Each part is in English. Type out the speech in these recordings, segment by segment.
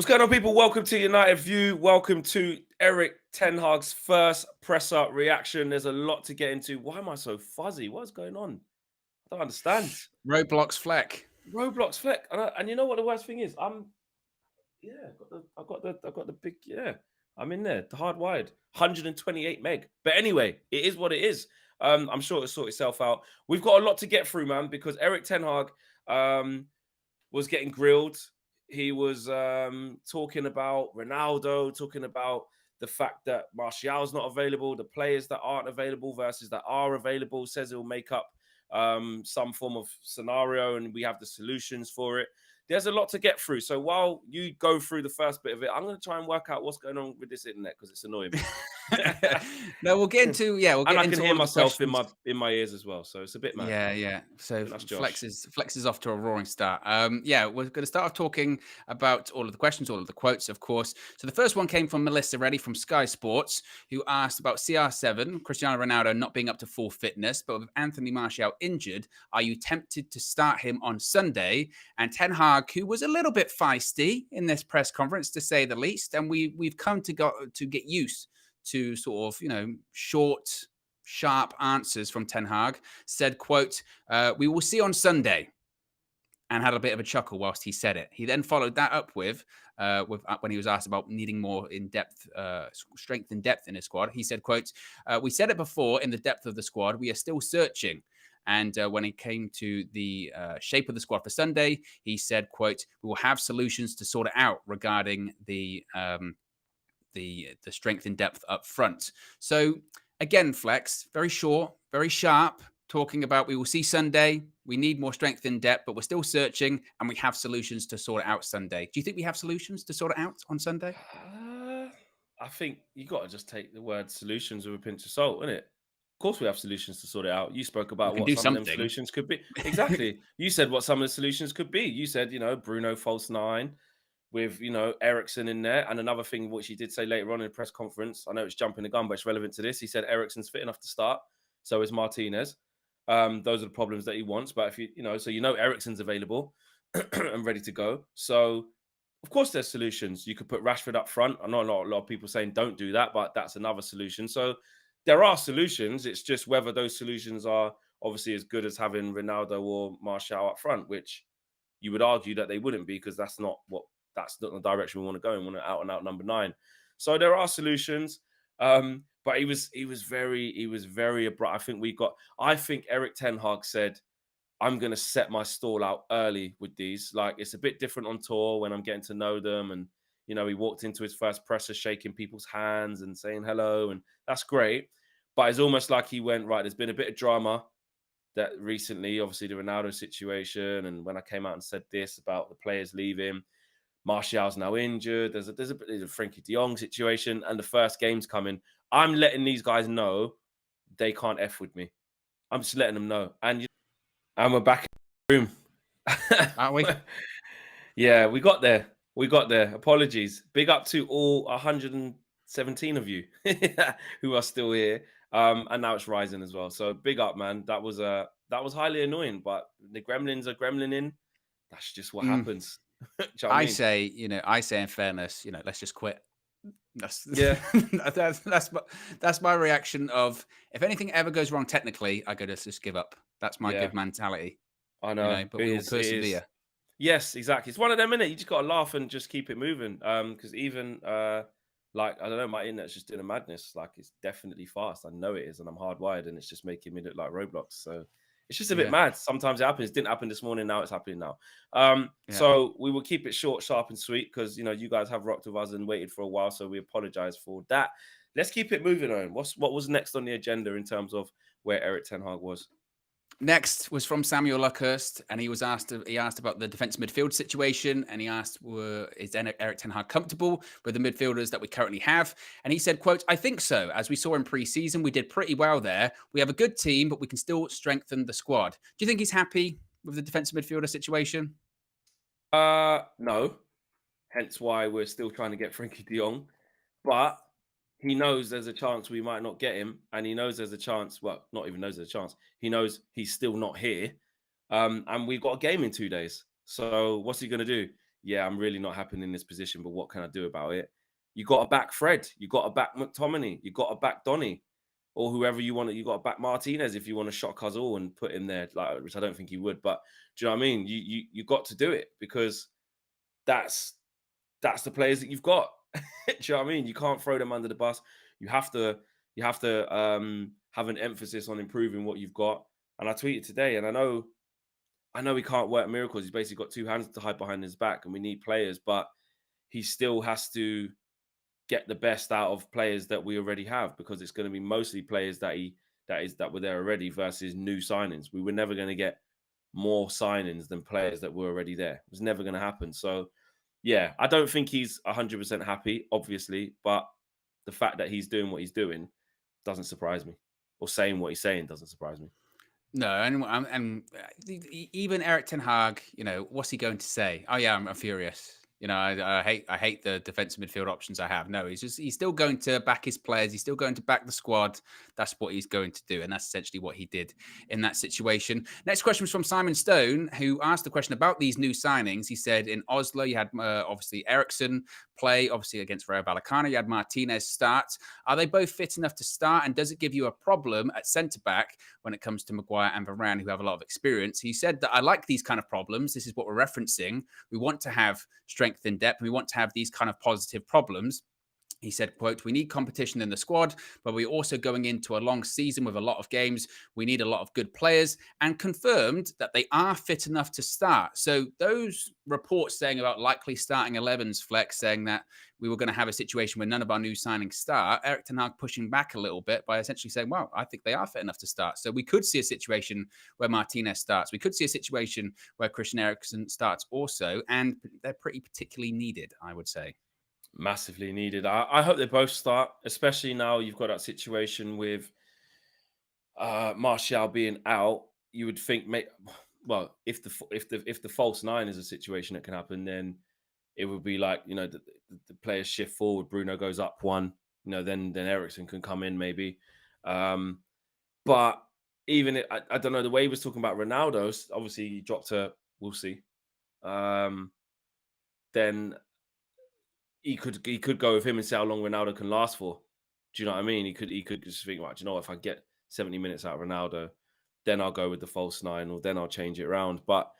What's going on, people? Welcome to United View. Welcome to Eric Ten Hag's first presser reaction. There's a lot to get into. Why am I so fuzzy? What's going on? I don't understand. Roblox Fleck. Roblox Fleck. And you know what the worst thing is? I got the big, I'm in there, the hardwired, 128 meg. But anyway, it is what it is. I'm sure it'll sort itself out. We've got a lot to get through, man, because Eric Ten Hag was getting grilled. He was talking about Ronaldo, talking about the fact that Martial's not available, the players that aren't available versus that are available. Says he'll make up some form of scenario and we have the solutions for it. There's a lot to get through. So while you go through the first bit of it, I'm going to try and work out what's going on with this internet because it's annoying me. No, we'll get into we'll get and I into can hear myself in my ears as well, so it's a bit mad. Yeah. So That's Flex is off to a roaring start. We're going to start off talking about all of the questions, all of the quotes, of course. So the first one came from Melissa Reddy from Sky Sports, who asked about CR7, Cristiano Ronaldo not being up to full fitness, but with Anthony Martial injured, are you tempted to start him on Sunday? And Ten Hag, who was a little bit feisty in this press conference, to say the least, and we've come to get used to sort of, short, sharp answers from Ten Hag, said, quote, we will see on Sunday, and had a bit of a chuckle whilst he said it. He then followed that up with when he was asked about needing more in-depth strength and depth in his squad. He said, quote, we said it before, in the depth of the squad, we are still searching. And when it came to the shape of the squad for Sunday, he said, quote, we will have solutions to sort it out regarding the strength and depth up front. So again, Flex, very short, very sharp, talking about we will see Sunday. We need more strength and depth, but we're still searching and we have solutions to sort it out Sunday. Do you think we have solutions to sort it out on Sunday? I think you got to just take the word solutions with a pinch of salt, innit? Of course, we have solutions to sort it out. You spoke about what some of them solutions could be. Exactly. You said what some of the solutions could be. You said, Bruno false nine with, Ericsson in there. And another thing, which he did say later on in the press conference, I know it's jumping the gun, but it's relevant to this. He said Ericsson's fit enough to start. So is Martinez. Those are the problems that he wants. But if Ericsson's available and ready to go. So, of course, there's solutions. You could put Rashford up front. I know a lot of people saying don't do that, but that's another solution. So there are solutions. It's just whether those solutions are obviously as good as having Ronaldo or Martial up front, which you would argue that they wouldn't be because that's not the direction we want to go. We want an out and out number 9. So there are solutions. But he was very abrupt. I think Eric Ten Hag said, I'm going to set my stall out early with these. Like, it's a bit different on tour when I'm getting to know them. And, he walked into his first presser shaking people's hands and saying hello. And that's great. But it's almost like he went, right, there's been a bit of drama that recently, obviously the Ronaldo situation. And when I came out and said this about the players leaving, Martial's now injured. There's a Frenkie de Jong situation. And the first game's coming. I'm letting these guys know they can't F with me. I'm just letting them know. And we're back in the room. Aren't we? Yeah, we got there. Apologies. Big up to all 117 of you who are still here. And now it's rising as well. So big up, man. That was highly annoying, but the gremlins are gremlining. That's just what happens. I say in fairness, let's just quit. That's my reaction of, if anything ever goes wrong technically, I go, let's just give up. That's my good mentality. I know, but we will persevere. Yes, exactly. It's one of them, innit? You just got to laugh and just keep it moving. Because even I don't know, my internet's just doing a madness. Like, it's definitely fast. I know it is, and I'm hardwired, and it's just making me look like Roblox. So it's just a bit mad. Sometimes it happens. It didn't happen this morning. Now it's happening now. So we will keep it short, sharp, and sweet because, you guys have rocked with us and waited for a while. So we apologize for that. Let's keep it moving on. What was next on the agenda in terms of where Eric Ten Hag was? Next was from Samuel Luckhurst, and he asked about the defensive midfield situation, and he asked, is Eric Ten Hag comfortable with the midfielders that we currently have? And he said, quote, I think so. As we saw in pre-season, we did pretty well there. We have a good team, but we can still strengthen the squad. Do you think he's happy with the defensive midfielder situation? No. Hence why we're still trying to get Frenkie de Jong. But he knows there's a chance we might not get him. And he knows there's a chance, well, not even knows there's a chance. He knows he's still not here. And we've got a game in 2 days. So what's he going to do? yeah, I'm really not happy in this position, but what can I do about it? You got to back Fred. You got to back McTominay. You got to back Donny, or whoever you want. You got to back Martinez if you want to shock us all and put him there, like, which I don't think he would. But do you know what I mean? You got to do it, because that's the players that you've got. Do you know what I mean? You can't throw them under the bus. You have to have an emphasis on improving what you've got. And I tweeted today, and I know he can't work miracles. He's basically got two hands to hide behind his back, and we need players, but he still has to get the best out of players that we already have, because it's going to be mostly players that were there already versus new signings. We were never going to get more signings than players that were already there. It was never going to happen. So yeah, I don't think he's 100% happy, obviously, but the fact that he's doing what he's doing doesn't surprise me, or saying what he's saying doesn't surprise me. No, and even Erik ten Hag, what's he going to say? Oh yeah, I'm furious. I hate the defensive midfield options I have. No, he's still going to back his players. He's still going to back the squad. That's what he's going to do, and that's essentially what he did in that situation. Next question was from Simon Stone, who asked the question about these new signings. He said in Oslo, you had obviously Eriksen play, obviously against Rayo Vallecano. You had Martinez start. Are they both fit enough to start? And does it give you a problem at centre back when it comes to Maguire and Varane, who have a lot of experience? He said that I like these kind of problems. This is what we're referencing. We want to have strength in depth, and we want to have these kind of positive problems. He said, quote, we need competition in the squad, but we're also going into a long season with a lot of games. We need a lot of good players, and confirmed that they are fit enough to start. So those reports saying about likely starting 11s, Flex, saying that we were going to have a situation where none of our new signings start, Erik ten Hag pushing back a little bit by essentially saying, well, I think they are fit enough to start. So we could see a situation where Martinez starts. We could see a situation where Christian Eriksen starts also, and they're pretty particularly needed, I would say. Massively needed. I hope they both start, especially now you've got that situation with Martial being out. You would think, well, if the false nine is a situation that can happen, then it would be like, the players shift forward. Bruno goes up one, then Eriksen can come in maybe. But even I don't know, the way he was talking about Ronaldo, obviously he dropped we'll see. Then he could go with him and see how long Ronaldo can last for. Do you know what I mean? He could just think, right, do you know what, if I get 70 minutes out of Ronaldo, then I'll go with the false nine, or then I'll change it around. But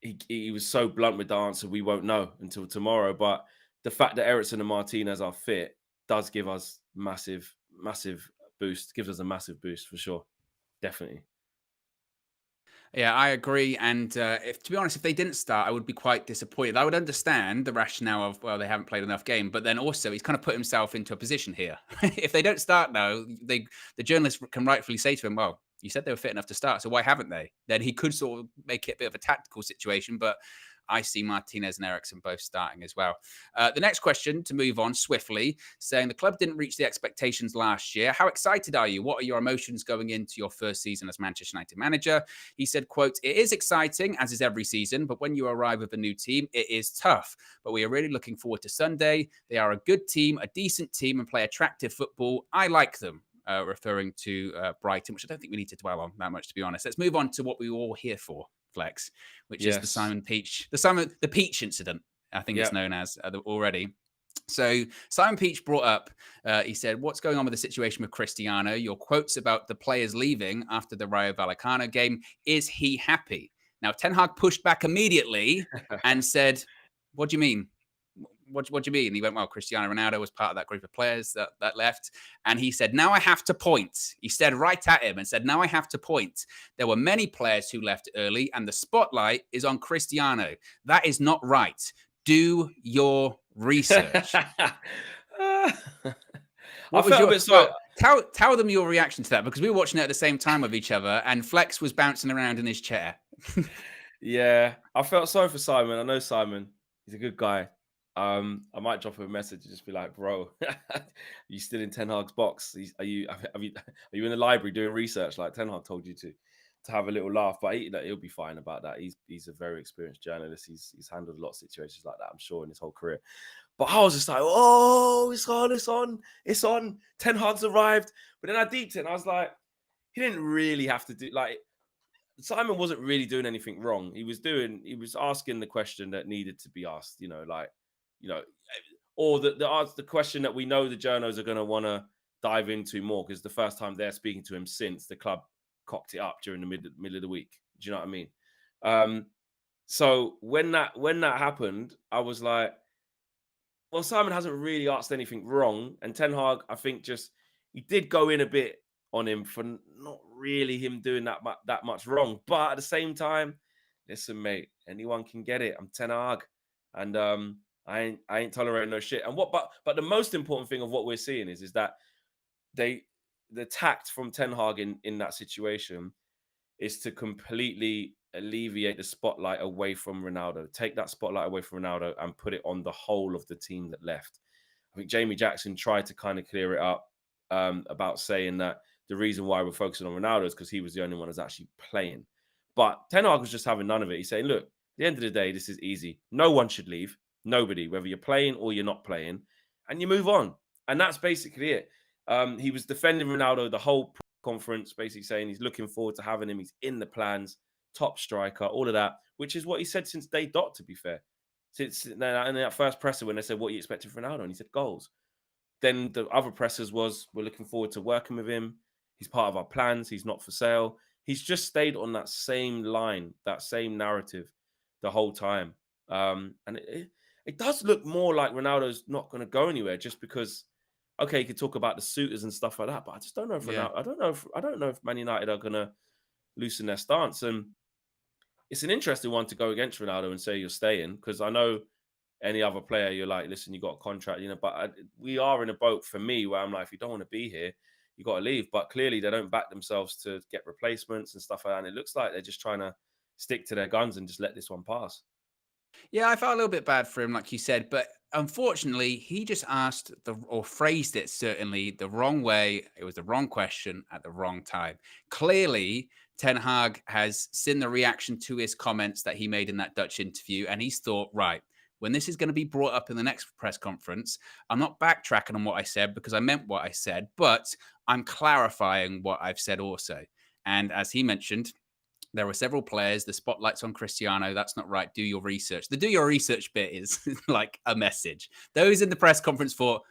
he was so blunt with the answer, we won't know until tomorrow. But the fact that Eriksen and Martinez are fit does give us massive boost. Gives us a massive boost for sure. Definitely. Yeah, I agree. And to be honest, if they didn't start, I would be quite disappointed. I would understand the rationale of, well, they haven't played enough game, but then also he's kind of put himself into a position here. If they don't start now, the journalists can rightfully say to him, well, you said they were fit enough to start, so why haven't they? Then he could sort of make it a bit of a tactical situation, but I see Martinez and Eriksen both starting as well. The next question, to move on swiftly, saying the club didn't reach the expectations last year. How excited are you? What are your emotions going into your first season as Manchester United manager? He said, quote, it is exciting, as is every season, but when you arrive with a new team, it is tough. But we are really looking forward to Sunday. They are a good team, a decent team, and play attractive football. I like them. Referring to Brighton, which I don't think we need to dwell on that much, to be honest. Let's move on to what we were all here for, Flex, which is the Simon Peach, the Peach incident, I think it's known as already. So Simon Peach brought up, he said, what's going on with the situation with Cristiano? Your quotes about the players leaving after the Rayo Vallecano game, is he happy? Now, Ten Hag pushed back immediately and said, what do you mean? What do you mean? And he went, well, Cristiano Ronaldo was part of that group of players that left. And he said, now I have to point. He said right at him and said, now I have to point. There were many players who left early and the spotlight is on Cristiano. That is not right. Do your research. Tell them your reaction to that, because we were watching it at the same time with each other and Flex was bouncing around in his chair. Yeah, I felt sorry for Simon. I know Simon. He's a good guy. I might drop him a message and just be like, bro, are you still in Ten Hag's box? Are you in the library doing research like Ten Hag told you to have a little laugh? But he'll be fine about that. He's a very experienced journalist. He's handled a lot of situations like that, I'm sure, in his whole career. But I was just like, oh, it's on. Ten Hag's arrived. But then I deeped it and I was like, he didn't really have to do, like, Simon wasn't really doing anything wrong. He was asking the question that needed to be asked, or the question that we know the journos are going to want to dive into more, because the first time they're speaking to him since the club cocked it up during the middle of the week. Do you know what I mean? So when that happened, I was like, well, Simon hasn't really asked anything wrong, and Ten Hag, I think, he did go in a bit on him for not really him doing that much wrong. But at the same time, listen, mate, anyone can get it. I'm Ten Hag, and I ain't tolerating no shit. And but the most important thing of what we're seeing is that the tact from Ten Hag in that situation is to completely alleviate the spotlight away from Ronaldo. Take that spotlight away from Ronaldo and put it on the whole of the team that left. I think Jamie Jackson tried to kind of clear it up about saying that the reason why we're focusing on Ronaldo is because he was the only one who's actually playing. But Ten Hag was just having none of it. He's saying, look, at the end of the day, this is easy. No one should leave. Nobody, whether you're playing or you're not playing, and you move on. And that's basically it. He was defending Ronaldo the whole conference, basically saying he's looking forward to having him. He's in the plans, top striker, all of that, which is what he said since day dot, to be fair. Since in that first presser when they said, what you expected from Ronaldo? And he said, goals. Then the other pressers was, we're looking forward to working with him. He's part of our plans. He's not for sale. He's just stayed on that same line, that same narrative the whole time. And it does look more like Ronaldo's not going to go anywhere, just because, okay, you could talk about the suitors and stuff like that, but I just don't know if Ronaldo, I don't know if Man United are going to loosen their stance. And it's an interesting one to go against Ronaldo and say you're staying, because I know any other player, you're like, listen, you got a contract, but we are in a boat, for me, where I'm like, if you don't want to be here, you got to leave. But clearly they don't back themselves to get replacements and stuff like that. And it looks like they're just trying to stick to their guns and just let this one pass. Yeah, I felt a little bit bad for him, like you said, but unfortunately, he just asked or phrased it certainly the wrong way. It was the wrong question at the wrong time. Clearly, Ten Hag has seen the reaction to his comments that he made in that Dutch interview, and he's thought, right, when this is going to be brought up in the next press conference, I'm not backtracking on what I said because I meant what I said, but I'm clarifying what I've said also. And as he mentioned, there were several players. The spotlight's on Cristiano. That's not right. Do your research. The do your research bit is like a message. Those in the press conference thought,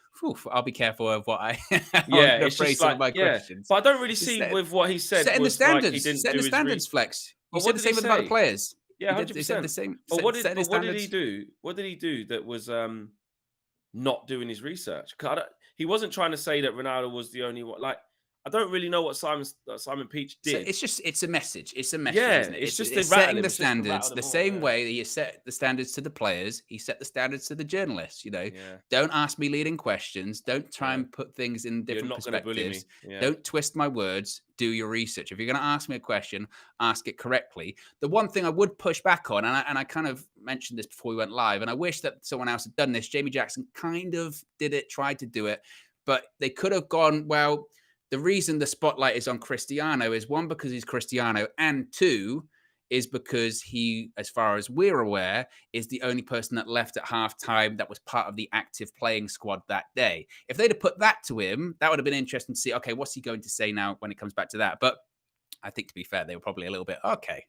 I'll be careful of what I phrase some of my questions. But I don't really see with what he said. Setting the standards. Setting the standards, Flex. You said the same about the players. Yeah, 100%. He said the same. But what did he do? What did he do that was not doing his research? He wasn't trying to say that Ronaldo was the only one. Like, I don't really know what Simon Peach did. So it's a message. It's a message. Yeah, isn't it? it's just setting the standards the same way that you set the standards to the players. He set the standards to the journalists. Don't ask me leading questions. Don't try and put things in different perspectives. Don't twist my words. Do your research. If you're going to ask me a question, ask it correctly. The one thing I would push back on, and I kind of mentioned this before we went live, and I wish that someone else had done this. Jamie Jackson kind of did it, tried to do it, but they could have gone, well, the reason the spotlight is on Cristiano is, one, because he's Cristiano, and two, is because he, as far as we're aware, is the only person that left at halftime that was part of the active playing squad that day. If they'd have put that to him, that would have been interesting to see, okay, what's he going to say now when it comes back to that? But I think, to be fair, they were probably a little bit, okay,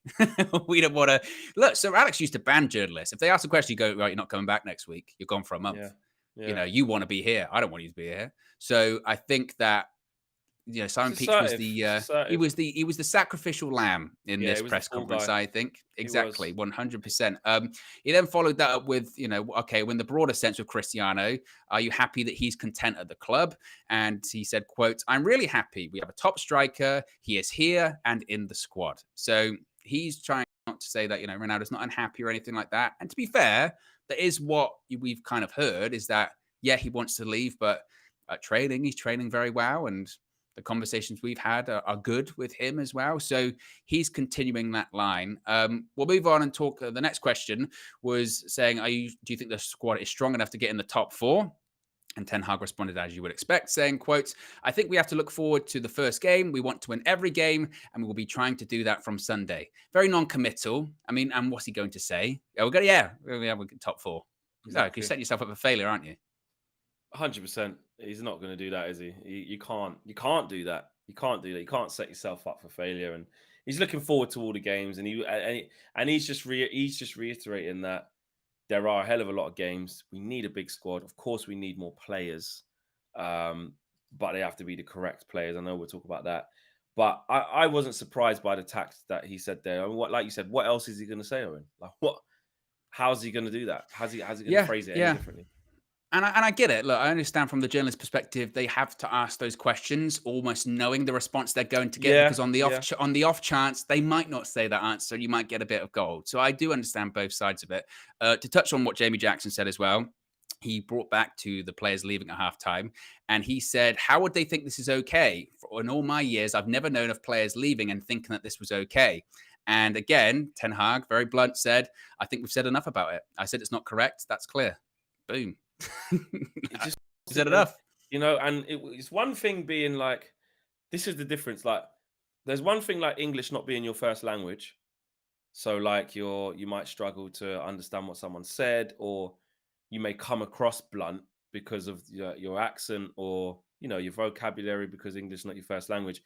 we don't want to. Look, so Alex used to ban journalists. If they ask a question, you go, right, you're not coming back next week. You're gone for a month. Yeah. You want to be here. I don't want you to be here. So I think that, Simon Peach was he was the sacrificial lamb in this press conference. I think exactly 100%. He then followed that up with, okay, when the broader sense of Cristiano, are you happy that he's content at the club? And he said, quote, I'm really happy. We have a top striker. He is here and in the squad. So he's trying not to say that, Ronaldo's not unhappy or anything like that. And to be fair, that is what we've kind of heard, is that, yeah, he wants to leave, but at training, he's training very well. And the conversations we've had are good with him as well. So he's continuing that line. We'll move on and talk. The next question was saying, do you think the squad is strong enough to get in the top four? And Ten Hag responded, as you would expect, saying, quote, I think we have to look forward to the first game. We want to win every game, and we will be trying to do that from Sunday. Very non-committal. I mean, and what's he going to say? We're top four. Exactly. You're setting yourself up for failure, aren't you? 100%. He's not going to do that, is he? You can't do that. You can't do that. You can't set yourself up for failure. And he's looking forward to all the games, and he's just reiterating that there are a hell of a lot of games. We need a big squad. Of course, we need more players, but they have to be the correct players. I know we'll talk about that, but I wasn't surprised by the tact that he said there. I mean, like you said, what else is he going to say, Owen? Like what? How's he going to do that? How's he going to phrase it any differently? And I get it. Look, I understand from the journalist perspective, they have to ask those questions, almost knowing the response they're going to get, because on the off chance they might not say that answer, you might get a bit of gold. So I do understand both sides of it. To touch on what Jamie Jackson said as well, he brought back to the players leaving at halftime, and he said, "How would they think this is okay? In all my years, I've never known of players leaving and thinking that this was okay." And again, Ten Hag, very blunt, said, "I think we've said enough about it. I said it's not correct. That's clear." Boom. It just is that enough? And it's one thing being like, this is the difference. Like, there's one thing like English not being your first language. So like you might struggle to understand what someone said, or you may come across blunt because of your accent, or your vocabulary, because English is not your first language.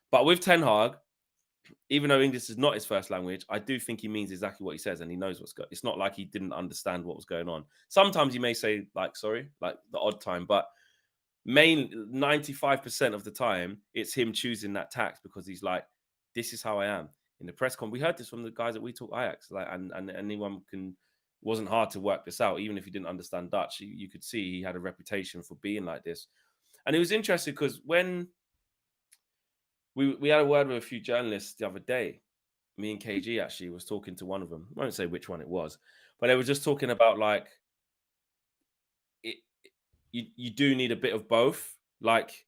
But with Ten Hag, even though English is not his first language, I do think he means exactly what he says, and he knows what's going. It's not like he didn't understand what was going on. Sometimes he may say like sorry, like the odd time, but 95% of the time it's him choosing that tact, because he's like, this is how I am. In the press con, we heard this from the guys that we talk Ajax, like, and anyone wasn't hard to work this out, even if you didn't understand Dutch. You could see he had a reputation for being like this. And it was interesting because when we had a word with a few journalists the other day, me and KG actually was talking to one of them. I won't say which one it was, but they were just talking about like, you do need a bit of both. Like,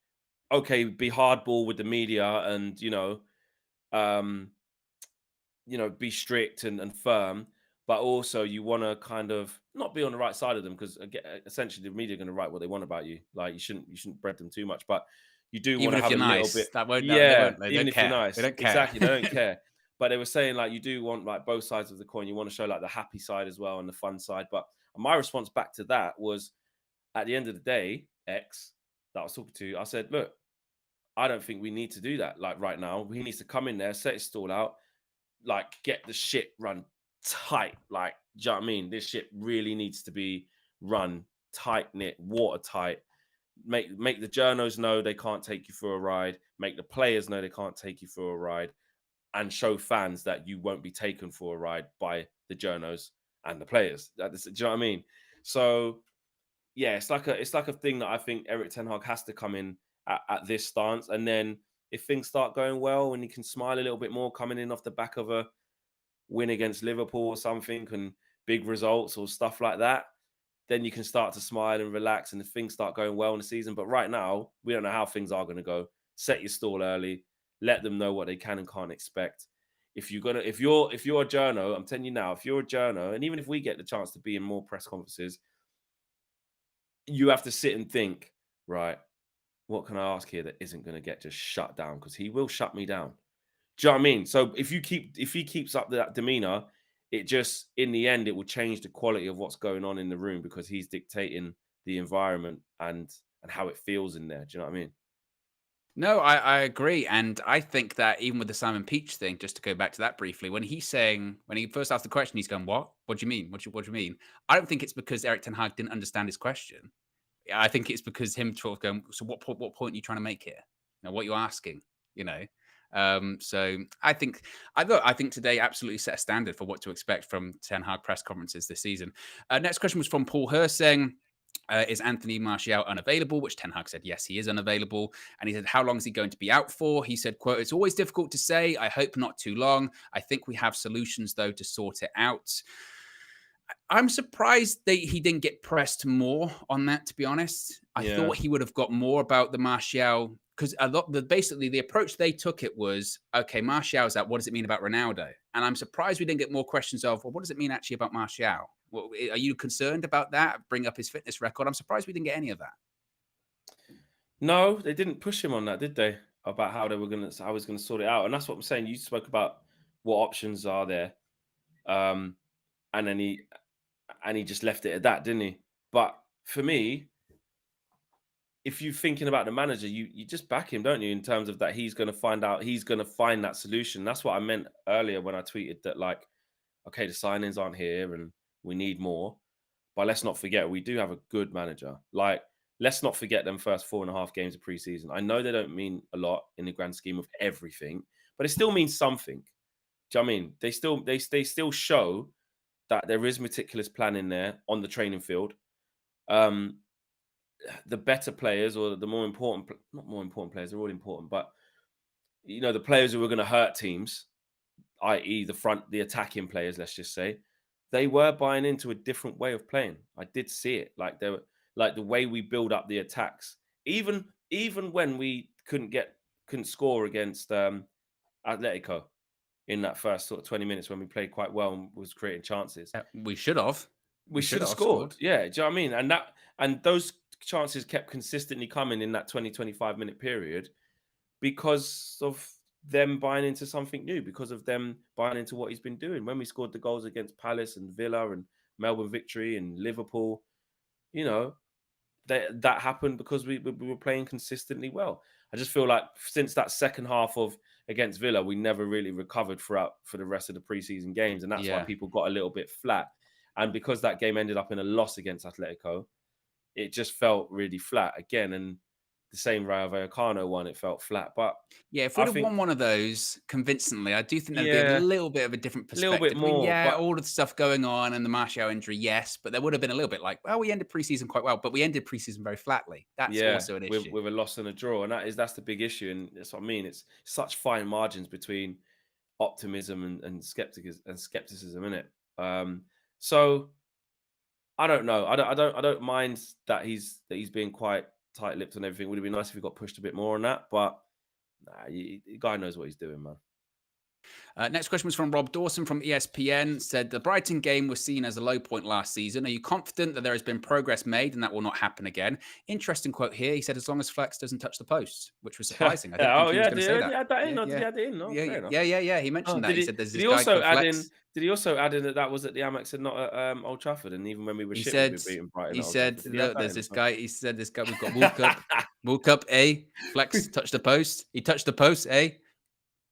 okay, be hardball with the media, and be strict and firm, but also you want to kind of not be on the right side of them, because essentially the media are going to write what they want about you. Like, you shouldn't bread them too much, but you do want to have a little bit. That won't, even if you're nice, they don't care. Exactly, they don't care. But they were saying like you do want like both sides of the coin. You want to show like the happy side as well and the fun side. But my response back to that was, at the end of the day, X that I was talking to, I said, look, I don't think we need to do that. Like right now, he needs to come in there, set his stall out, like get the shit run tight. Like, do you know what I mean? This shit really needs to be run tight knit, watertight. Make the journos know they can't take you for a ride. Make the players know they can't take you for a ride, and show fans that you won't be taken for a ride by the journos and the players. Do you know what I mean? So yeah, it's like a thing that I think Erik ten Hag has to come in at this stance, and then if things start going well and he can smile a little bit more coming in off the back of a win against Liverpool or something, and big results or stuff like that, then you can start to smile and relax, and if things start going well in the season. But right now, we don't know how things are going to go. Set your stall early, let them know what they can and can't expect. If you're a journo, I'm telling you now, if you're a journo, and even if we get the chance to be in more press conferences, you have to sit and think, right, what can I ask here that isn't going to get just shut down? Because he will shut me down. Do you know what I mean? So if he keeps up that demeanor, it just, in the end, it will change the quality of what's going on in the room, because he's dictating the environment and how it feels in there. Do you know what I mean? No, I agree. And I think that even with the Simon Peach thing, just to go back to that briefly, when he first asked the question, he's going, what? What do you mean? What do you mean? I don't think it's because Erik ten Hag didn't understand his question. I think it's because him sort of going, so what point are you trying to make here? What are you asking? So I think today absolutely set a standard for what to expect from Ten Hag press conferences this season. Next question was from Paul Hurst saying, is Anthony Martial unavailable? Which Ten Hag said, yes, he is unavailable. And he said, how long is he going to be out for? He said, quote, it's always difficult to say. I hope not too long. I think we have solutions, though, to sort it out. I'm surprised he didn't get pressed more on that, to be honest. I thought he would have got more about the Martial, because basically the approach they took it was, okay, Martial's out. What does it mean about Ronaldo? And I'm surprised we didn't get more questions of, well, what does it mean actually about Martial? Well, are you concerned about that? Bring up his fitness record. I'm surprised we didn't get any of that. No, they didn't push him on that, did they? About how he was going to sort it out. And that's what I'm saying. You spoke about what options are there. And then he just left it at that, didn't he? But for me, if you're thinking about the manager, you just back him, don't you? In terms of that, he's going to find that solution. That's what I meant earlier when I tweeted that, like, okay, the signings aren't here and we need more, but let's not forget we do have a good manager. Like, let's not forget them first 4.5 games of preseason. I know they don't mean a lot in the grand scheme of everything, but it still means something. Do you know what I mean? They still show that there is meticulous planning there on the training field. The better players, or the more important, not more important players, they're all important, but the players who were going to hurt teams, i.e. the attacking players, let's just say, they were buying into a different way of playing. I did see it. Like, they were, like, the way we build up the attacks, even when we couldn't score against Atletico in that first sort of 20 minutes when we played quite well and was creating chances. We should have. We should have scored. Yeah, do you know what I mean? And those chances kept consistently coming in that 20-25 minute period because of them buying into something new, because of them buying into what he's been doing. When we scored the goals against Palace and Villa and Melbourne Victory and Liverpool, that happened because we were playing consistently well. I just feel like since that second half of against Villa, we never really recovered for the rest of the preseason games, and that's why people got a little bit flat. And because that game ended up in a loss against Atletico, it just felt really flat again. And the same Rayo Vallecano one, it felt flat. But yeah, if we'd have won one of those convincingly, I do think there'd be a little bit of a different perspective. A little bit more. But all of the stuff going on and the Martial injury, yes, but there would have been a little bit like, well, we ended preseason quite well, but we ended preseason very flatly. That's also an issue. With a loss and a draw. And that's the big issue. And that's what I mean. It's such fine margins between optimism and skepticism, isn't it? So I don't know. I don't mind that he's being quite tight-lipped on everything. Would have been nice if he got pushed a bit more on that, but the guy knows what he's doing, man. Next question was from Rob Dawson from ESPN. Said the Brighton game was seen as a low point last season. Are you confident that there has been progress made and that will not happen again? Interesting quote here. He said, as long as Flex doesn't touch the post, which was surprising. I didn't think he was going to say that. He had that in. Did he add it in? Yeah. He mentioned that. He said, "There's this guy called Flex." Did he also add in that was at the Amex and not at Old Trafford? And even when we were beating Brighton, he said, "There's this guy." He said, "This guy. We've got Walk up, Flex touched the post. He touched the post, as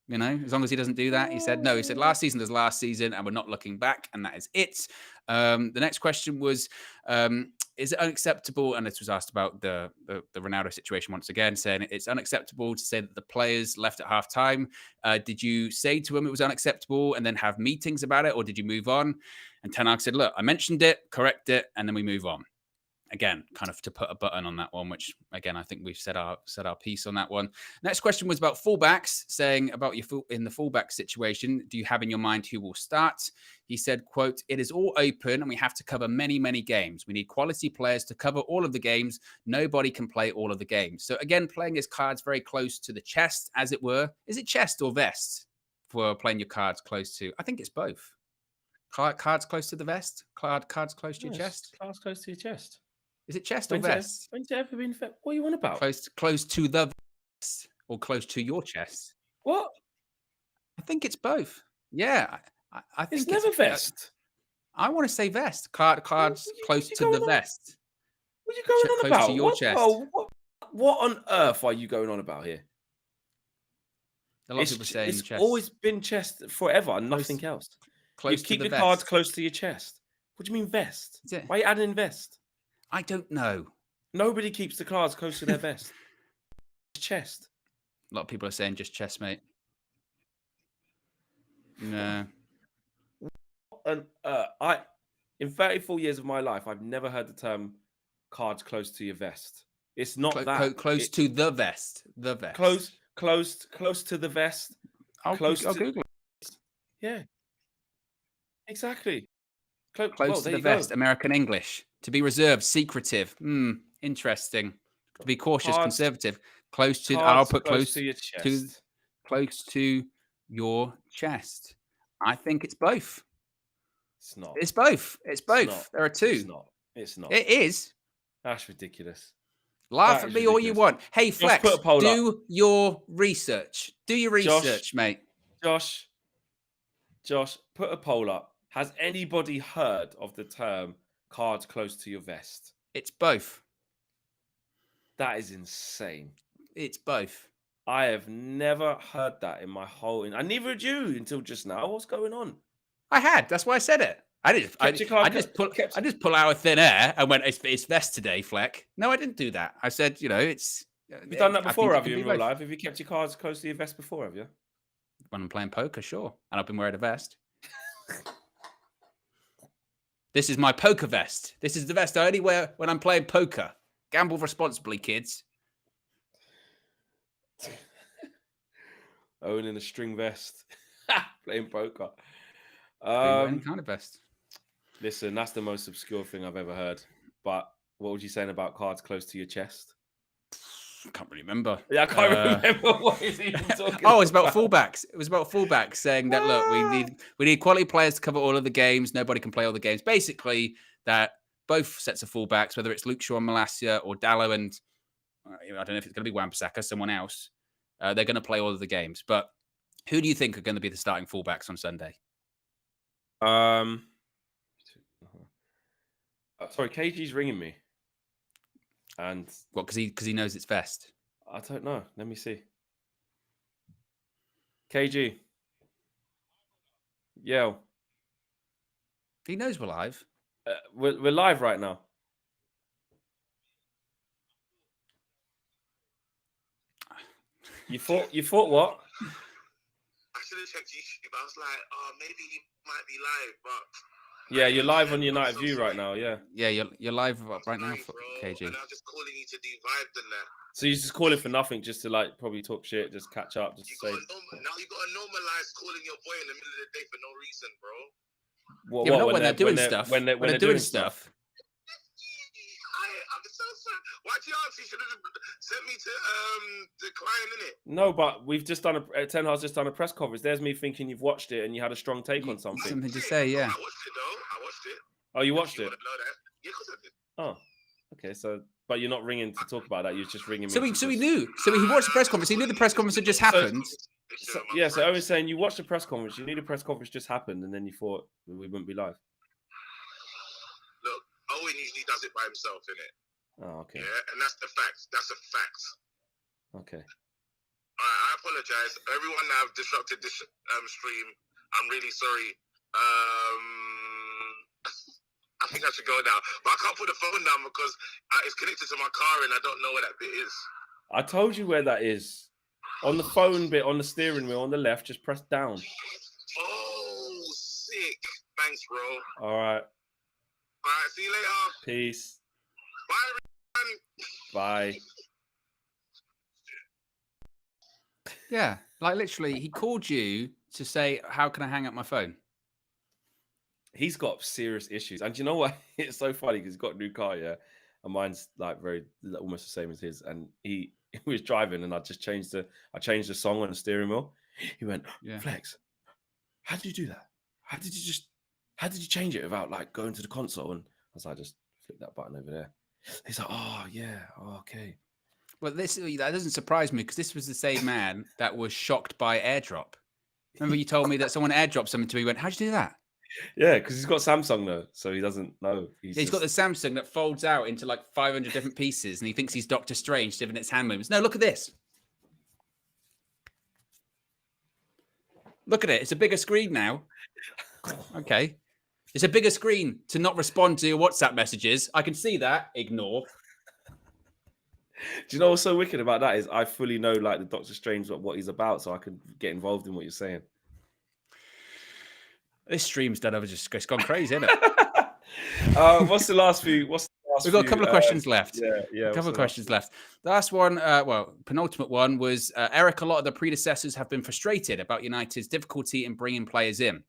long as he doesn't do that." He said, no, he said, last season is last season and we're not looking back. And that is it. The next question was, is it unacceptable? And this was asked about the Ronaldo situation once again, saying it's unacceptable to say that the players left at half time. Did you say to him it was unacceptable and then have meetings about it? Or did you move on? And Ten Hag said, look, I mentioned it, correct it, and then we move on. Again, kind of to put a button on that one, which again, I think we've said our piece on that one. Next question was about fullbacks, saying about in the fullback situation, do you have in your mind who will start? He said, quote, it is all open and we have to cover many, many games. We need quality players to cover all of the games. Nobody can play all of the games. So again, playing his cards very close to the chest, as it were. Is it chest or vest for playing your cards close to? I think it's both. Cards close to the vest? Cards close to your chest? Cards close to your chest. Is it chest or vest? When's it ever been? What are you on about? Close to the vest or close to your chest? What? I think it's both. Yeah, I think it's never vest. I want to say vest. Cards close to the vest. What are you going on about? Close to your chest. What on earth are you going on about here? A lot of people saying it's chest. Always been chest forever, nothing else. You keep your cards close to your chest. What do you mean vest? Why are you adding vest? I don't know. Nobody keeps the cards close to their vest. Chest. A lot of people are saying just chest, mate. No. In 34 years of my life, I've never heard the term cards close to your vest. It's not close to the vest. The vest. Close to the vest. I'll Google it. Yeah. Exactly. Close to the vest. American English. To be reserved, secretive. Interesting. To be cautious, conservative. Close to. I'll put close to your chest. Close to your chest. I think it's both. It's not. It's both. It's both. There are two. It's not. It is. That's ridiculous. Laugh at me all you want. Hey, Flex, do your research. Do your research, mate. Josh, put a poll up. Has anybody heard of the term cards close to your vest? It's both. That is insane. It's both. I have never heard that in my whole... And neither had you until just now. What's going on? I had. That's why I said it. I just pull out of thin air and went, it's vest today, Fleck. No, I didn't do that. I said, it's... You've done that before, have you, in real life? Have you kept your cards close to your vest before, have you? When I'm playing poker, sure. And I've been wearing a vest. This is my poker vest. This is the vest I only wear when I'm playing poker. Gamble responsibly, kids. Owen in a string vest. Playing poker. Any kind of vest. Listen, that's the most obscure thing I've ever heard. But what was you saying about cards close to your chest? I can't really remember. Yeah, I can't remember what he's even talking about. It's about fullbacks. It was about fullbacks saying that, look, we need quality players to cover all of the games. Nobody can play all the games. Basically, that both sets of fullbacks, whether it's Luke Shaw and Malacia or Dallo and I don't know if it's going to be Wan-Bissaka, someone else, they're going to play all of the games. But who do you think are going to be the starting fullbacks on Sunday? Sorry, KG's ringing me. And what? Because he knows it's vest. I don't know. Let me see. KG. Yo. He knows we're live. We're live right now. You thought what? I should have checked YouTube. I was like, maybe he might be live, but yeah, you're live on United View right now. Yeah, you're live right now, for KG. And I'm just calling you to do vibes and that. So you're just calling for nothing, just to like probably talk shit, just catch up, just now you gotta normalize calling your boy in the middle of the day for no reason, bro. When they're doing stuff. When they're doing stuff. I'm so sorry. Why'd you answer? You should have sent me to decline, innit? No, but we've just done Ten Hag's just done a press conference. There's me thinking you've watched it and you had a strong take on something. Something to say, yeah. I watched it though. I watched it. Oh, you watched it? Yeah, of course I did. Oh, okay. So, but you're not ringing to talk about that. You're just ringing me. So he knew. So he watched the press conference. He knew the press conference had just happened. So Owen's saying you watched the press conference. You knew the press conference just happened, and then you thought we wouldn't be live. Look, Owen usually does it by himself, innit? Oh, okay. Yeah, and that's the facts. That's a fact. Okay. All right, I apologize. Everyone that have disrupted this stream, I'm really sorry. I think I should go now. But I can't put the phone down because it's connected to my car and I don't know where that bit is. I told you where that is. On the phone bit, on the steering wheel, on the left, just press down. Oh, sick. Thanks, bro. All right. See you later. Peace. Bye, everyone. Bye. Yeah, like literally, he called you to say, how can I hang up my phone? He's got serious issues. And you know what? It's so funny because he's got a new car, yeah? And mine's like almost the same as his. And he was driving and I changed the song on the steering wheel. He went, Flex, how did you do that? How did you change it without like going to the console? And I was like, just flick that button over there. He's like, oh yeah, okay. Well, that doesn't surprise me because this was the same man that was shocked by airdrop. Remember you told me that someone airdropped something to me. He went, how'd you do that? Yeah, because he's got Samsung though, so he doesn't know. He's got the Samsung that folds out into like 500 different pieces, and he thinks he's Doctor Strange, giving its hand movements. No, look at this. Look at it. It's a bigger screen now. Okay. It's a bigger screen to not respond to your WhatsApp messages. I can see that. Ignore. Do you know what's so wicked about that is I fully know like the Doctor Strange what he's about, so I can get involved in what you're saying. This stream's done over just gone crazy, isn't it? What's the last few? We've got a couple of questions left. Yeah. A couple of questions left. The last one, penultimate one was Eric. A lot of the predecessors have been frustrated about United's difficulty in bringing players in.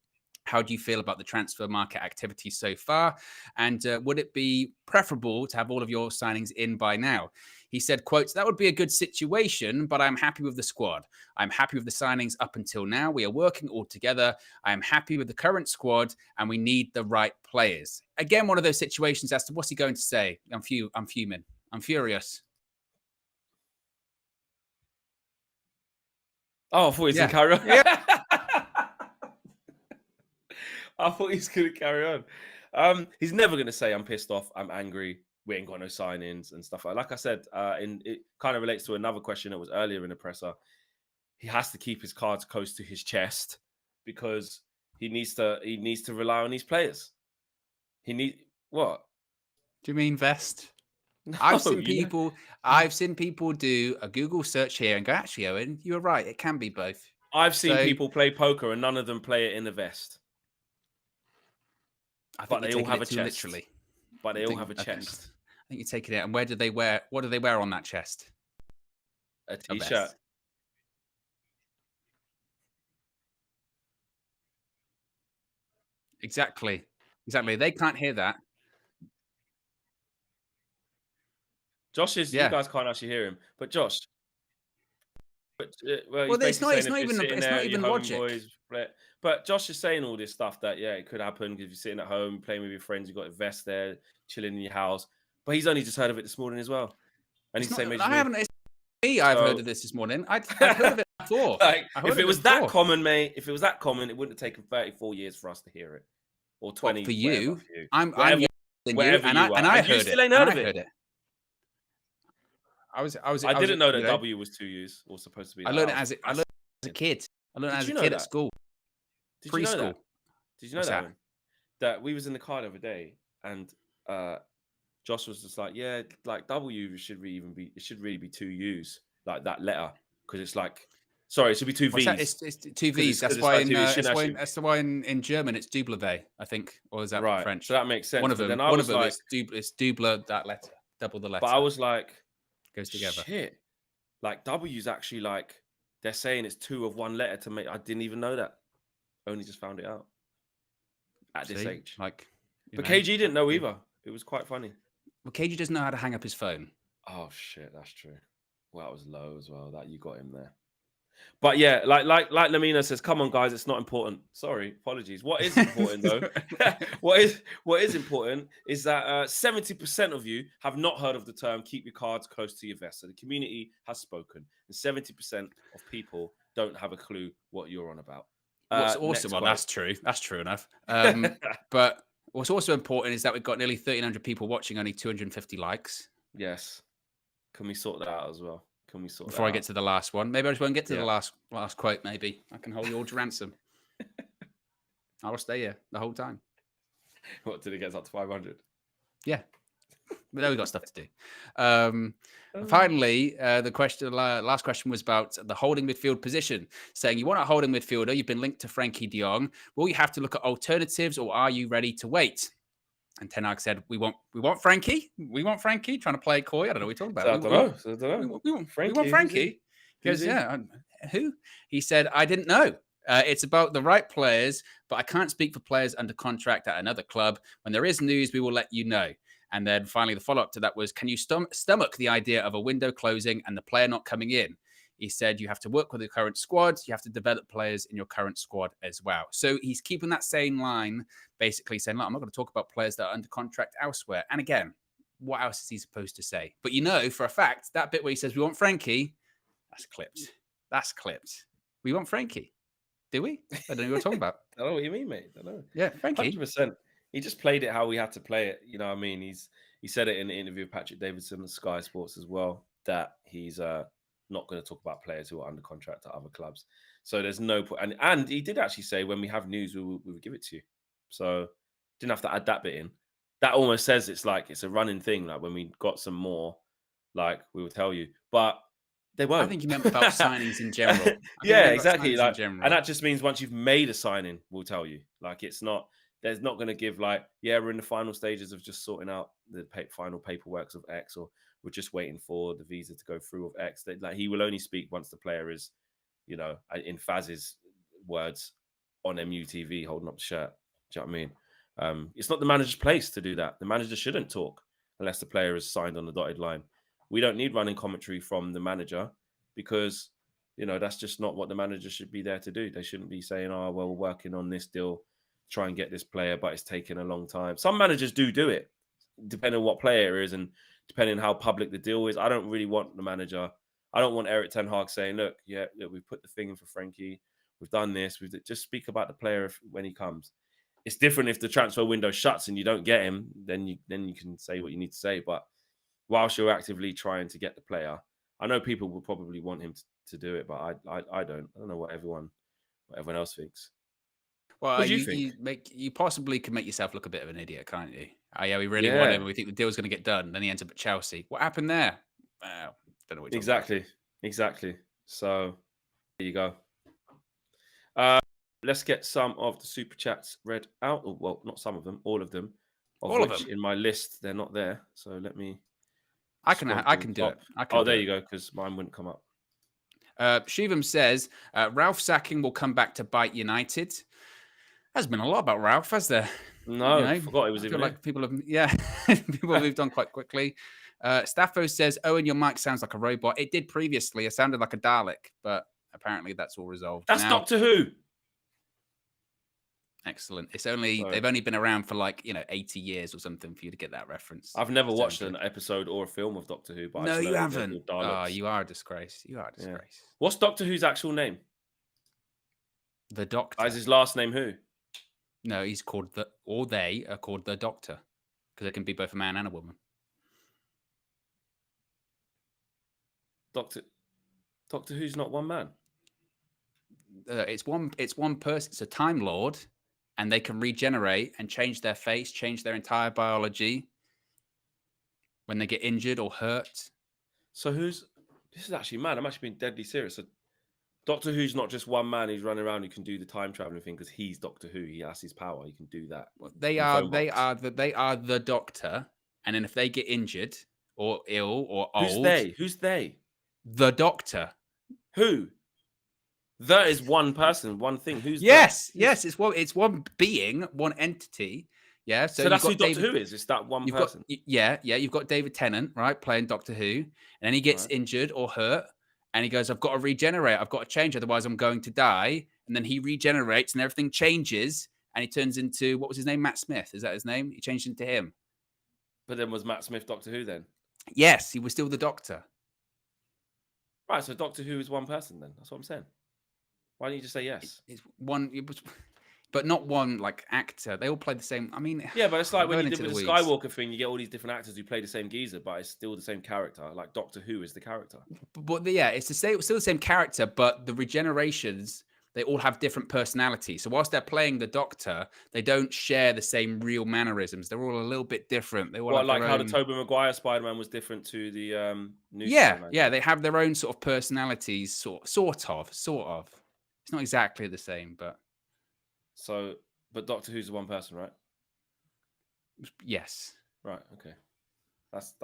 How do you feel about the transfer market activity so far? And would it be preferable to have all of your signings in by now? He said, quote, that would be a good situation, but I'm happy with the squad. I'm happy with the signings up until now. We are working all together. I am happy with the current squad, and we need the right players. Again, one of those situations as to what's he going to say. I'm fuming. I'm furious. Oh, I thought he was going to carry on. Yeah. I thought he was going to carry on. He's never going to say I'm pissed off, I'm angry. we ain't got no signings and stuff like I said, it kind of relates to another question that was earlier in the presser. He has to keep his cards close to his chest because he needs to rely on these players. What? Do you mean vest? No, I've seen people do a Google search here and go, actually, Owen, you were right. It can be both. I've seen people play poker and none of them play it in a vest. But they all have a chest. Literally. But they all have a chest. I think you're taking it. And where do they wear? What do they wear on that chest? A t-shirt. Exactly. They can't hear that. Josh is. You guys can't actually hear him, but Josh. Well, it's not even logic. But Josh is saying all this stuff that it could happen if you're sitting at home playing with your friends, you've got a vest there, chilling in your house. But he's only just heard of it this morning as well, and he's saying, "I haven't." It's me. I've heard of this morning. I've heard of it before. If it was that common, mate, if it was that common, it wouldn't have taken 34 years for us to hear it, or 20 for you. I'm younger than you, and I heard it. Ain't heard of it. I didn't know that W was 2 years or supposed to be. I learned it as a kid. I learned it as a kid at school. Preschool. Did you know that? That we was in the car the other day, and Josh was just like, like W should really be 2 U's, like that letter, because it's like, sorry, it should be 2 V's. It's 2 V's. That's why in German it's double V, I think, or is that French? So that makes sense. One of them is double that letter, double the letter. But I was like, goes together. Shit, like W's actually like they're saying it's 2 of 1 letter to make. I didn't even know that. Only just found it out at this age. But KG didn't know either. It was quite funny. Well, KG doesn't know how to hang up his phone. Oh shit, that's true. Well, that was low as well. That you got him there. But yeah, like Lamina says, come on, guys, it's not important. Sorry, apologies. What is important though? what is important is that 70% of you have not heard of the term "keep your cards close to your vest." So the community has spoken, and 70% of people don't have a clue what you're on about. What's awesome? Well, that's true. That's true enough. But what's also important is that we've got nearly 1,300 people watching, only 250 likes. Yes. Can we sort that out as well? Before I get to the last one, maybe I just won't get to the last quote. Maybe I can hold you all to ransom. I'll stay here the whole time. What did it get up to 500? Yeah, but now we've got stuff to do. Finally, the last question was about the holding midfield position. Saying you want a holding midfielder, you've been linked to Frenkie de Jong. Will you have to look at alternatives, or are you ready to wait? And Ten Hag said, "We want Frenkie. We want Frenkie." Trying to play coy. I don't know what you're talking about. I don't know. We want Frenkie. He goes, "Yeah, who?" He said, "I didn't know. It's about the right players, but I can't speak for players under contract at another club. When there is news, we will let you know." And then finally, the follow-up to that was, "Can you stomach the idea of a window closing and the player not coming in?" He said, "You have to work with the current squad. You have to develop players in your current squad as well." So he's keeping that same line, basically saying, "Look, I'm not going to talk about players that are under contract elsewhere." And again, what else is he supposed to say? But for a fact, that bit where he says, "We want Frenkie," that's clipped. We want Frenkie. Do we? I don't know what you're talking about. I don't know what you mean, mate. I don't know. Yeah, Frenkie. 100%. He just played it how we had to play it. You know what I mean? He said it in the interview with Patrick Davidson on Sky Sports as well, that he's not going to talk about players who are under contract at other clubs. So there's no point. And he did actually say, when we have news, we will give it to you. So didn't have to add that bit in. That almost says it's a running thing. Like when we got some more, like we will tell you. But they won't. I think you meant about signings in general. Yeah, exactly. Like, and that just means once you've made a signing, we'll tell you. Like there's not going to give we're in the final stages of just sorting out the final paperwork of X, or we're just waiting for the visa to go through of X. Like he will only speak once the player is, in Faz's words, on MUTV holding up the shirt. Do you know what I mean? It's not the manager's place to do that. The manager shouldn't talk unless the player is signed on the dotted line. We don't need running commentary from the manager because, that's just not what the manager should be there to do. They shouldn't be saying, "Oh, well, we're working on this deal, try and get this player, but it's taking a long time." Some managers do it, depending on what player it is and depending on how public the deal is. I don't really want the manager. I don't want Erik ten Hag saying, look, we've put the thing in for Frenkie. We've done this. Just speak about the player when he comes. It's different if the transfer window shuts and you don't get him, then you can say what you need to say. But whilst you're actively trying to get the player, I know people will probably want him to do it, but I don't. I don't know what everyone else thinks. Well, What do you think? you possibly can make yourself look a bit of an idiot, can't you? Oh, yeah, we really want him. We think the deal's going to get done. Then he ends up at Chelsea. What happened there? Don't know what you're talking about. Exactly. So there you go. Let's get some of the super chats read out. Well, not some of them, all of them. All of them. In my list, they're not there. So let me. I can do it. There you go, because mine wouldn't come up. Shivam says Ralph sacking will come back to bite United. There's been a lot about Ralph, has there? No, I forgot it was even like people have, people moved on quite quickly. Staffo says, Owen, your mic sounds like a robot. It did previously. It sounded like a Dalek, but apparently that's all resolved. That's now. Doctor Who. Excellent. It's they've only been around for 80 years or something for you to get that reference. I've never watched an episode or a film of Doctor Who, but no, you haven't. Oh, you are a disgrace. You are a disgrace. Yeah. What's Doctor Who's actual name? The Doctor. Is his last name who? No, he's called they are called the Doctor, because it can be both a man and a woman. Doctor Who's not one man. It's one person. It's a Time Lord, and they can regenerate and change their face, change their entire biology when they get injured or hurt. So this is actually mad. I'm actually being deadly serious. So Doctor Who's not just one man who's running around who can do the time traveling thing, because he's Doctor Who. He has his power. He can do that. Well, they are the Doctor, and then if they get injured or ill or old, Who's they? The Doctor. Who? That is one person, one thing. Who's yes, it's one being, one entity. Yeah, so that's who Doctor Who is. It's that one person. You've got David Tennant, right, playing Doctor Who, and then he gets injured or hurt, and he goes, "I've got to regenerate. I've got to change, otherwise I'm going to die." And then he regenerates, and everything changes, and he turns into, what was his name? Matt Smith. Is that his name? He changed into him. But then was Matt Smith Doctor Who then? Yes, he was still the Doctor. Right, so Doctor Who is one person then. That's what I'm saying. Why don't you just say yes? It's one, but not one actor. They all play the same. I mean, yeah, but it's like when you did with the Skywalker thing, you get all these different actors who play the same geezer, but it's still the same character. Like Doctor Who is the character. But it's still the same character, but the regenerations, they all have different personalities. So whilst they're playing the Doctor, they don't share the same real mannerisms. They're all a little bit different. They all have how the Tobey Maguire Spider-Man was different to the new Spider-Man. Yeah, they have their own sort of personalities, sort of. It's not exactly the same, but but Doctor Who's the one person, right? Yes. Right. Okay. That's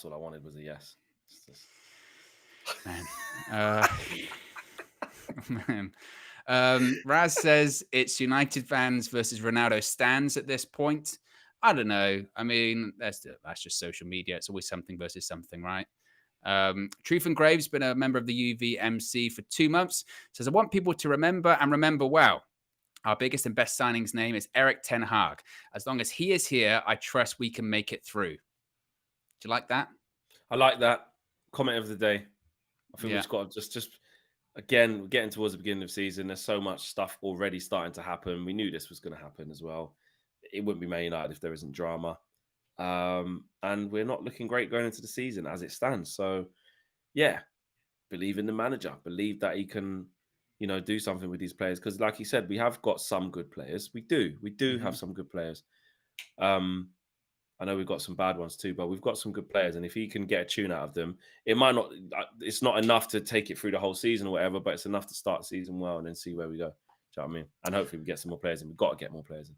what I wanted, was a yes. Man. Raz says it's United fans versus Ronaldo stands at this point. I don't know. I mean, that's just social media. It's always something versus something, right? Truth and Graves been a member of the UVMC for 2 months. Says, I want people to remember and remember well. Our biggest and best signing's name is Erik ten Hag. As long as he is here, I trust we can make it through. Do you like that? I like that. Comment of the day. I think we've got just again, we're getting towards the beginning of the season. There's so much stuff already starting to happen. We knew this was going to happen as well. It wouldn't be Man United if there isn't drama. And we're not looking great going into the season as it stands. So, yeah, believe in the manager. Believe that he can, do something with these players. Because, like you said, we have got some good players. We do have some good players. I know we've got some bad ones too, but we've got some good players. And if he can get a tune out of them, it's not enough to take it through the whole season or whatever, but it's enough to start the season well and then see where we go. Do you know what I mean? And hopefully we get some more players in. We've got to get more players in.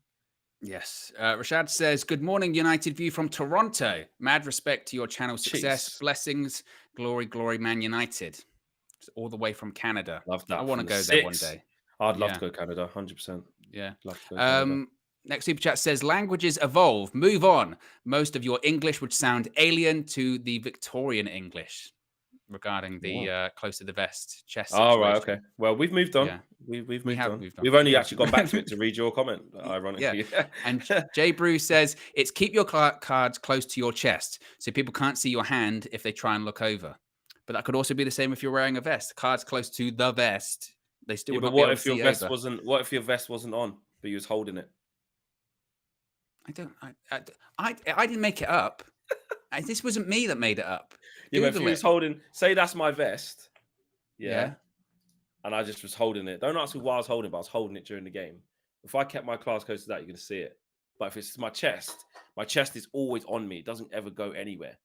Yes. Rashad says, good morning, United View from Toronto. Mad respect to your channel's success. Jeez. Blessings. Glory, Man United. It's all the way from Canada. Love that. I want to go there one day. I'd love to go Canada, 100%. Yeah. Love to go Canada. Next super chat says, languages evolve. Move on. Most of your English would sound alien to the Victorian English regarding the close to the vest chest situation. Oh, right, okay. Well, we've moved on. Yeah. We've moved on. We've only actually gone back to it to read your comment, ironically. Yeah. And Jay Brew says, it's keep your cards close to your chest so people can't see your hand if they try and look over. But that could also be the same if you're wearing a vest. Cards close to the vest. They still would not be able to see over. What if your vest wasn't on, but you was holding it? I didn't make it up. This wasn't me that made it up. Yeah, but if you was holding, say that's my vest. Yeah. And I just was holding it. Don't ask me why I was holding it, but I was holding it during the game. If I kept my class close to that, you're going to see it. But if it's my chest is always on me. It doesn't ever go anywhere.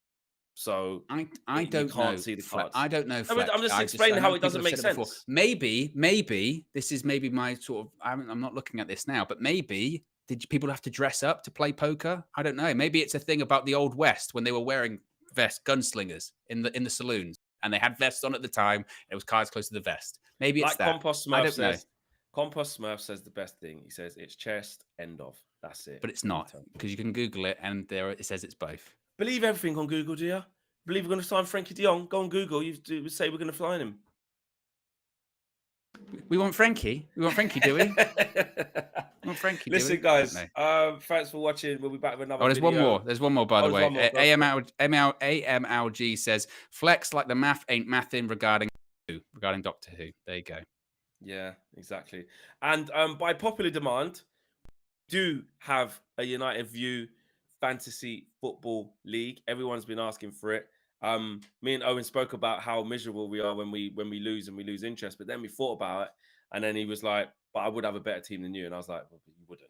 So I you don't can't know. see the cards. I don't know. No, I'm just explaining how it doesn't make sense. Maybe this is my sort of. I'm not looking at this now, but maybe did people have to dress up to play poker? I don't know. Maybe it's a thing about the Old West when they were wearing vests, gunslingers in the saloons, and they had vests on at the time. It was cards close to the vest. Maybe it's like that. Compost Smurf says. Compost Smurf says the best thing. He says it's chest, end of. That's it. But it's not, because you can Google it and there it says it's both. Believe everything on Google, do you? Believe we're going to sign Frenkie de Jong? Go on Google. You say we're going to fly him. We want Frenkie. We want Frenkie, do we? We want Frenkie. Listen, guys. Thanks for watching. We'll be back with another. There's video. one more. There's one more, by the way. AMLG says flex like the math ain't mathing regarding Doctor Who. There you go. Yeah, exactly. And by popular demand, do have a United View fantasy football league. Everyone's been asking for it. Me and Owen spoke about how miserable we are when we lose and we lose interest. But then we thought about it, and then he was like, "But I would have a better team than you." And I was like, "Well, you wouldn't."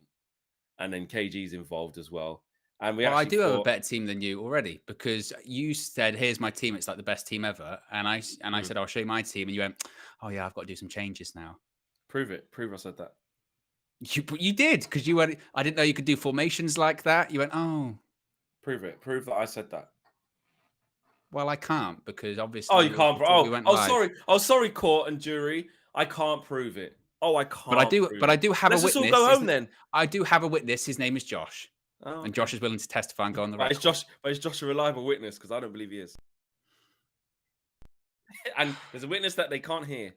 And then KG's involved as well. And I do have a better team than you already, because you said, "Here's my team. It's like the best team ever." And I said, "I'll show you my team." And you went, "Oh yeah, I've got to do some changes now." Prove it. Prove I said that. You did, because you went, "I didn't know you could do formations like that." You went, "Oh." Prove it. Prove that I said that. Well, I can't, because obviously. Oh, you can't, bro. Sorry. Oh, sorry, court and jury. I can't prove it. Oh, I can't. But I do have a witness. Let's just all go home then. I do have a witness. His name is Josh. Oh, okay. And Josh is willing to testify and go on the record. Is Josh a reliable witness? Because I don't believe he is. And there's a witness that they can't hear.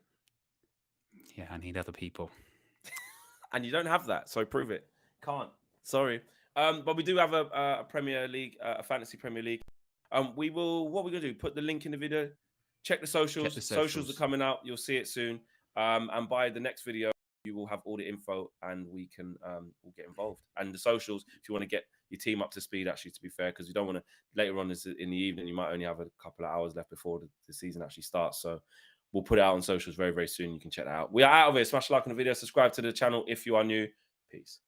Yeah, I need other people. And you don't have that, so prove it. Can't. Sorry. But we do have a Premier League, a fantasy Premier League. What we're gonna do? Put the link in the video. Check the socials. Socials are coming out. You'll see it soon. And by the next video, you will have all the info, and we can we'll get involved. And the socials, if you want to get your team up to speed, actually, to be fair, because you don't want to later on in the evening, you might only have a couple of hours left before the season actually starts. So we'll put it out on socials very, very soon. You can check that out. We are out of it. Smash a like on the video. Subscribe to the channel if you are new. Peace.